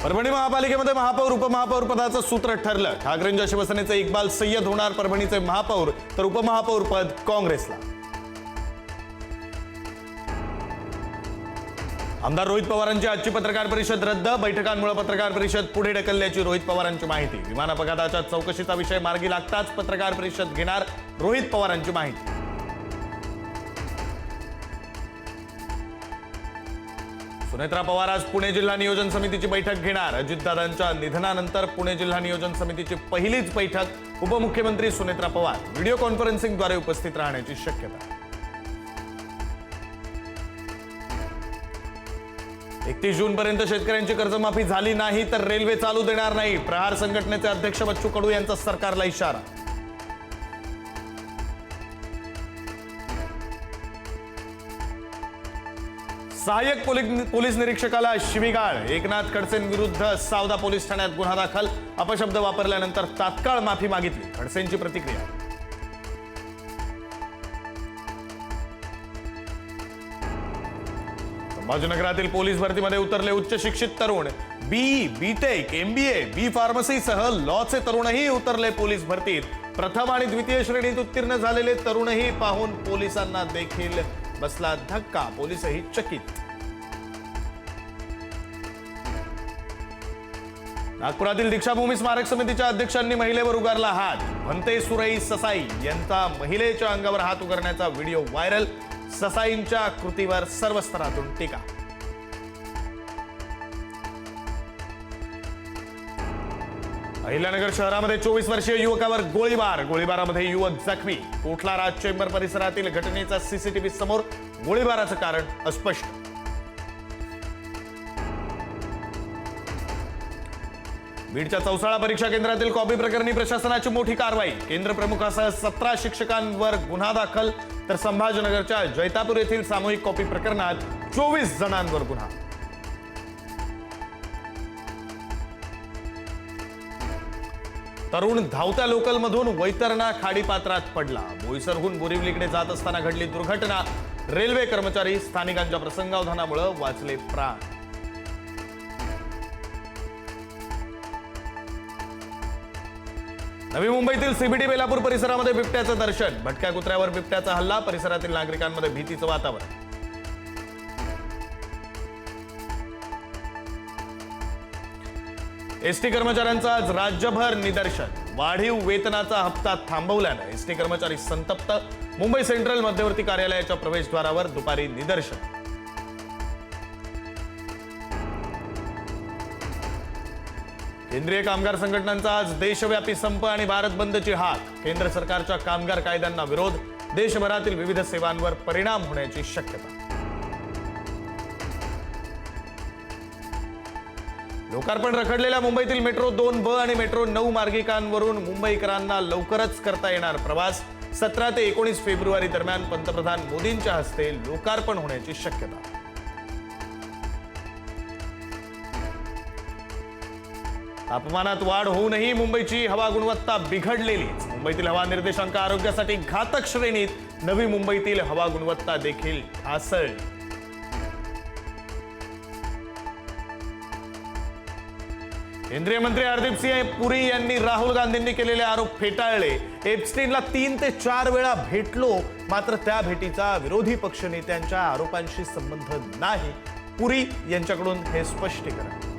परभणी महापालिकेमध्ये महापौर उपमहापौर पदाचं सूत्र ठरलं। ठाकरेंच्या शिवसेनेचे इक्बाल सय्यद होणार परभणीचे महापौर, तर उपमहापौर पद काँग्रेसला। आमदार रोहित पवारांची आजची पत्रकार परिषद रद्द। बैठकांमुळे पत्रकार परिषद पुढे ढकलल्याची रोहित पवारांची माहिती। विमान अपघाताच्या चौकशीचा विषय मार्गी लागताच पत्रकार परिषद घेणार रोहित पवारांची माहिती। सुनेत्रा पवार आज पुणे जिल्हा नियोजन समितीची बैठक घेणार। अजितदादांच्या निधनानंतर पुणे जिल्हा नियोजन समितीची पहिलीच बैठक। उपमुख्यमंत्री सुनेत्रा पवार व्हिडिओ कॉन्फरन्सिंगद्वारे उपस्थित राहण्याची शक्यता। 31 जूनपर्यंत शेतकऱ्यांची कर्जमाफी झाली नाही तर रेल्वे चालू देणार नाही। प्रहार संघटनेचे अध्यक्ष बच्चू कडू यांचा सरकारला इशारा। सहाय्यक पोलीस निरीक्षकाला शिवीगाळ। एकनाथ खडसेंविरुद्ध सावदा पोलीस ठाण्यात गुन्हा दाखल। अपशब्द वापरल्यानंतर तात्काळ माफी मागितली। खडसेंची प्रतिक्रिया। संभाजीनगरातील पोलीस भरतीमध्ये उतरले उच्च शिक्षित तरुण। बी, बीटेक, एमबीए, बी फार्मसीसह लॉचे तरुणही उतरले पोलीस भरतीत। प्रथम आणि द्वितीय श्रेणीत उत्तीर्ण झालेले तरुणही पाहून पोलिसांना देखील बसला धक्का। पोलीसही चकित। नागपुरातील दीक्षाभूमी स्मारक समितीच्या अध्यक्षांनी महिलेवर उगारला हात। भन्ते सुरई ससाई यांचा महिलेच्या अंगावर हात उगारण्याचा व्हिडिओ व्हायरल। ससाईंच्या कृतीवर सर्व स्तरातून टीका। अहिल्यानगर शहरामध्ये 24 वर्षीय युवकावर गोळीबार। गोळीबारामध्ये युवक जखमी। कोठला राज चेंबर परिसरातील घटनेचा सीसीटीव्ही समोर। गोळीबाराचं कारण अस्पष्ट। बीडच्या चौसाळा परीक्षा केंद्रातील कॉपी प्रकरणी प्रशासनाची मोठी कारवाई। केंद्र प्रमुखासह 17 शिक्षकांवर गुन्हा दाखल, तर संभाजीनगरच्या जैतापूर येथील सामूहिक कॉपी प्रकरणात 24 जणांवर गुन्हा। तरुण धावत्या लोकलमधून वैतरणा खाडीपात्रात पडला। बोईसरहून बोरिवलीकडे जात असताना घडली दुर्घटना। रेल्वे कर्मचारी स्थानिकांच्या प्रसंगावधानामुळे वाचले प्राण। नवी मुंबईतील सीबीडी बेलापूर परिसरामध्ये बिबट्याचं दर्शन। भटक्या कुत्र्यावर बिबट्याचा हल्ला। परिसरातील नागरिकांमध्ये भीतीचं वातावरण। एसटी कर्मचाऱ्यांचं आज राज्यभर निदर्शन। वाढीव वेतनाचा हप्ता थांबवल्यानं एसटी कर्मचारी संतप्त। मुंबई सेंट्रल मध्यवर्ती कार्यालयाच्या प्रवेशद्वारावर दुपारी निदर्शन। केंद्रीय कामगार संघटनांचा आज देशव्यापी संप आणि भारत बंदची हाक। केंद्र सरकारच्या कामगार कायद्यांना विरोध। देशभरातील विविध सेवांवर परिणाम होण्याची शक्यता। लोकार्पण रखडलेल्या मुंबईतील मेट्रो 2B आणि मेट्रो 9 मार्गिकांवरून मुंबईकरांना लवकरच करता येणार प्रवास। 17 ते 19 फेब्रुवारी दरम्यान पंतप्रधान मोदींच्या हस्ते लोकार्पण होण्याची शक्यता। तापमानात वाढ होऊनही मुंबईची हवा गुणवत्ता बिघडलेलीच। मुंबईतील हवा निर्देशांक आरोग्यासाठी घातक श्रेणीत। नवी मुंबईतील हवा गुणवत्ता देखील ढासळली। केंद्रीय मंत्री हरदीप सिंह पुरी यांनी राहुल गांधींनी केलेले आरोप फेटाळले। एप्स्टीनला 3 ते 4 वेळा भेटलो, मात्र त्या भेटीचा विरोधी पक्षनेत्यांच्या आरोपांशी संबंध नाही। पुरी यांच्याकडून हे स्पष्टीकरण।